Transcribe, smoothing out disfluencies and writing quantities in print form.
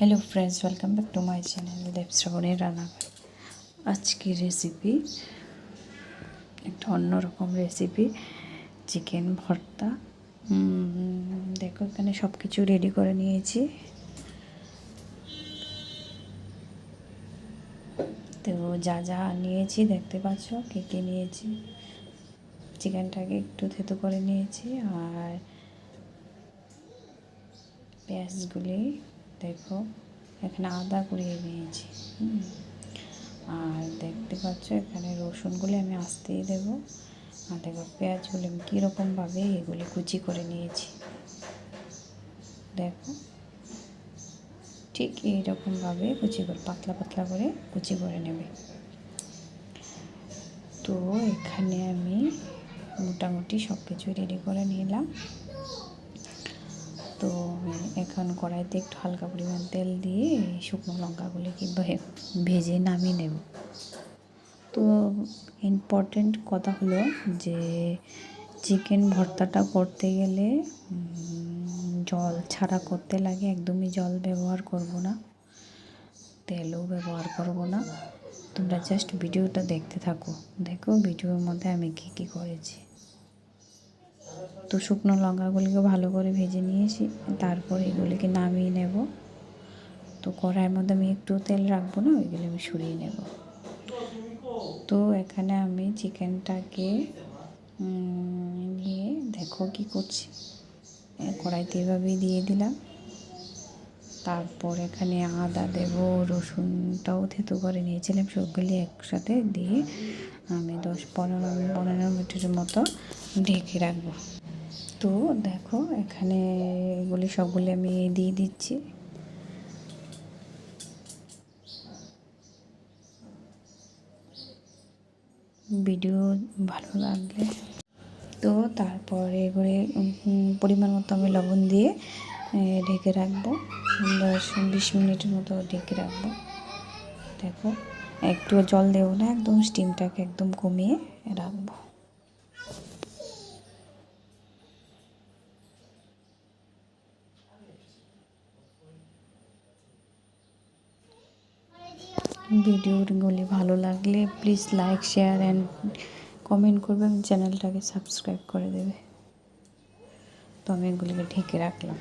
Hello friends, welcome back to my channel Devshravani রান্নাঘর। আজকের recipe একটা অন্যরকম রেসিপি, চিকেন ভর্তা। দেখো এখানে সব কিছু রেডি করে নিয়েছি। তো যা যা নিয়েছি দেখতে পাচ্ছ, কে নিয়েছি। চিকেনটাকে একটু থেতো করে নিয়েছি, আর পেঁয়াজগুলি দেখো এখানে আদা কুড়িয়ে নিয়েছি। আর দেখতে পাচ্ছ এখানে রসুনগুলি আমি আস্তেই দেবো। আর দেখো পেঁয়াজগুলি আমি কীরকমভাবে এগুলি কুচি করে নিয়েছি। দেখো ঠিক এইরকমভাবে কুচি করে পাতলা পাতলা করে কুচি করে নেবে। তো এখানে আমি মোটামুটি সব কিছু রেডি করে নিলাম। তো এখন কড়াইতে একটু হালকা পরিমাণ তেল দিয়ে শুকনো লঙ্কাগুলিকে ভেজে নামিয়ে নেব। তো ইম্পর্টেন্ট কথা হলো যে চিকেন ভর্তাটা করতে গেলে জল ছাড়া করতে লাগে। একদমই জল ব্যবহার করব না, তেলও ব্যবহার করব না। তোমরা জাস্ট ভিডিওটা দেখতে থাকো। দেখো ভিডিওর মধ্যে আমি কী করেছি। তো শুকনো লঙ্কাগুলিকে ভালো করে ভেজে নিয়েছি, তারপর এগুলিকে নামিয়ে নেব। তো কড়াইয়ের মধ্যে আমি একটু তেল রাখবো না, ওইগুলো আমি সরিয়ে নেব। তো এখানে আমি চিকেনটাকে নিয়ে দেখো কি করছি, কড়াইতে এভাবেই দিয়ে দিলাম। তারপর এখানে আদা দেব, রসুনটাও থেতো করে নিয়েছিলাম, সবগুলি একসাথে দিয়ে আমি 10-15 মিনিটের মতো ঢেকে রাখবো। তো দেখো এখানে এগুলি সবগুলি আমি দিয়ে দিচ্ছি। ভিডিও ভালো লাগলে তো তারপরে এগুলি পরিমাণ মতো আমি লবণ দিয়ে ঢেকে রাখবো। 10-20 মিনিটের মতো ঢেকে রাখবো। দেখো একটু জল দেবো না, একদম স্টিমটাকে একদম কমিয়ে রাখবো। ভিডিওগুলি ভালো লাগলে please like, share and comment করবে, চ্যানেলটাকে সাবস্ক্রাইব করে দেবে। তো আমি এগুলিকে ঢেকে রাখলাম।